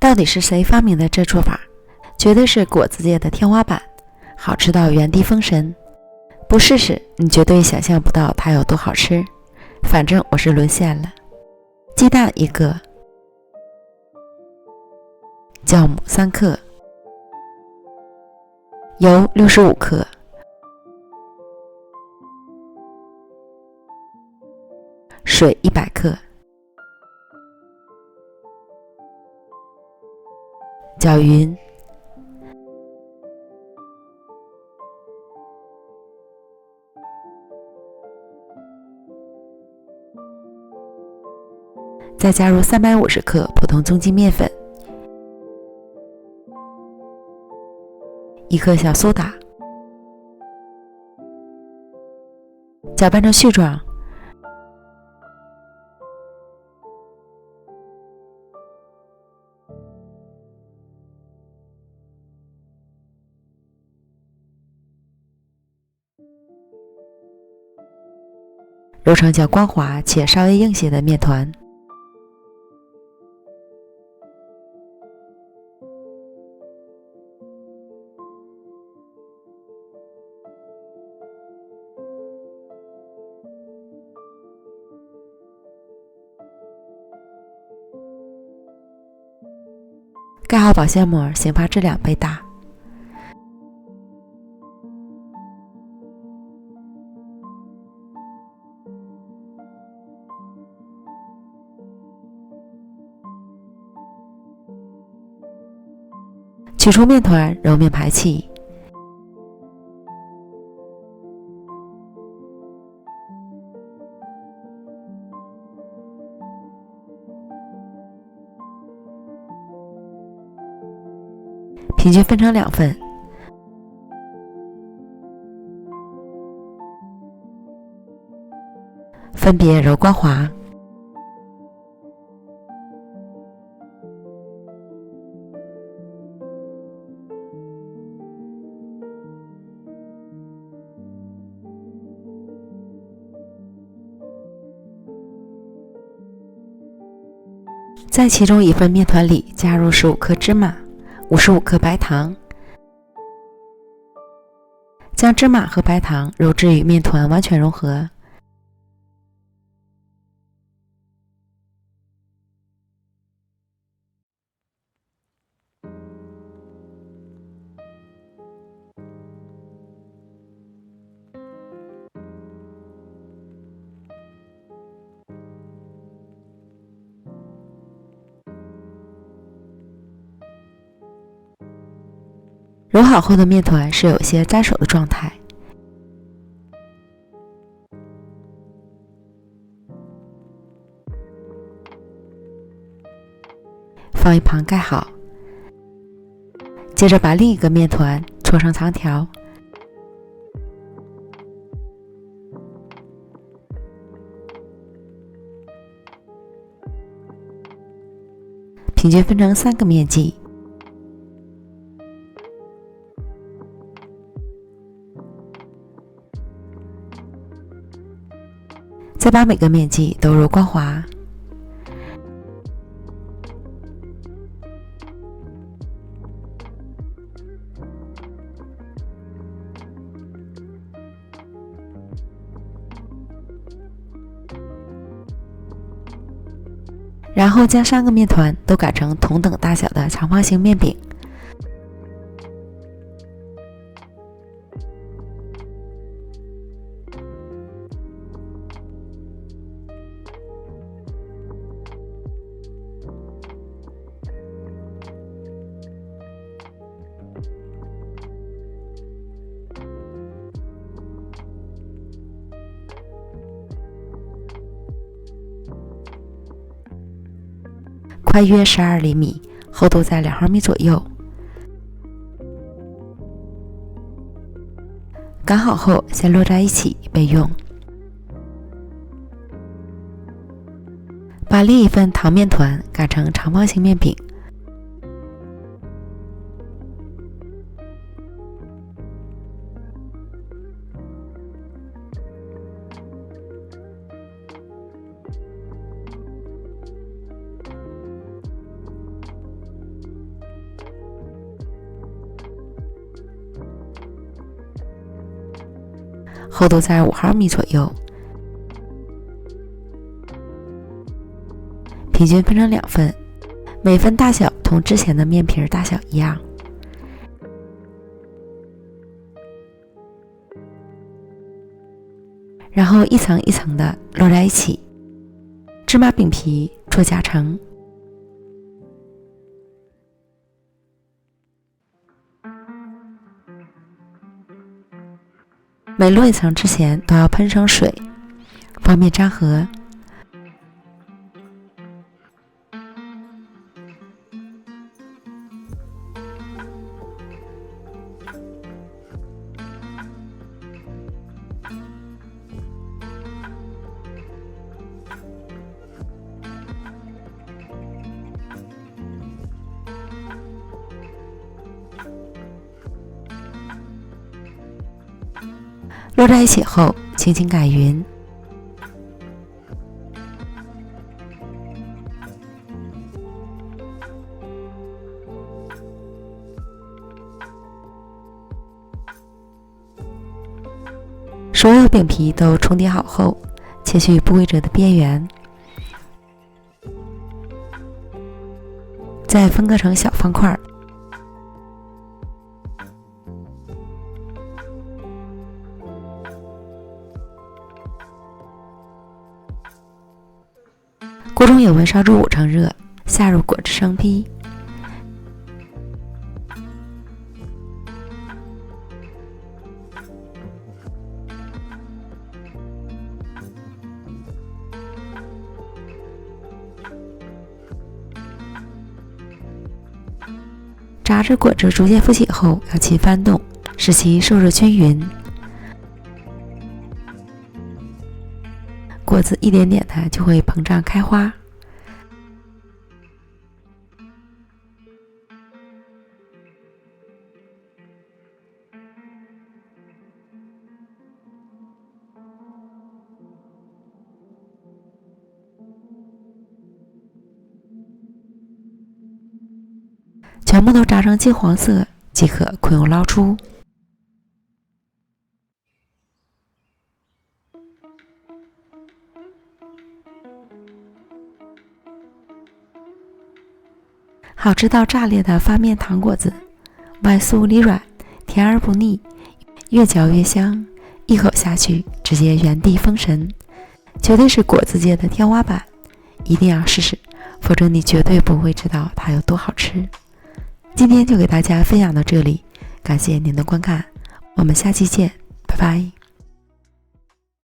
到底是谁发明的这做法？绝对是果子界的天花板，好吃到原地封神。不试试，你绝对想象不到它有多好吃。反正我是沦陷了。鸡蛋1个，酵母3克，油65克，水100克，搅匀。再加入350克普通中筋面粉，1克小苏打，搅拌成絮状。揉成较光滑且稍微硬些的面团。盖好保鲜膜，醒发至2倍大。取出面团，揉面排气。平均分成2份。分别揉光滑。在其中1份面团里加入15克芝麻、55克白糖，将芝麻和白糖揉至与面团完全融合。揉好后的面团是有些粘手的状态，放一旁盖好。接着把另一个面团搓成长条，平均分成3个面剂。再把每个面剂都揉光滑。然后将3个面团都擀成同等大小的长方形面饼。宽约12厘米，厚度在2毫米左右。擀好后先摞在一起备用。把另一份糖面团擀成长方形面饼，厚度在5毫米左右，平均分成2份，每份大小同之前的面皮大小一样。然后一层一层的摞在一起，芝麻饼皮做夹层。每摞一层之前都要喷上水，方便粘合。摞在一起后，轻轻擀匀。所有饼皮都重叠好后，切去不规则的边缘，再分割成小方块。锅中有温烧至5成热，下入果汁生坯。炸至果汁逐渐浮起后，要勤翻动，使其受热均匀。果子一点点的就会膨胀开花。全部都炸成金黄色即可快用捞出。好吃到炸裂的发面糖果子，外酥里软，甜而不腻，越嚼越香，一口下去直接原地封神，绝对是果子界的天花板，一定要试试，否则你绝对不会知道它有多好吃。今天就给大家分享到这里，感谢您的观看，我们下期见，拜拜。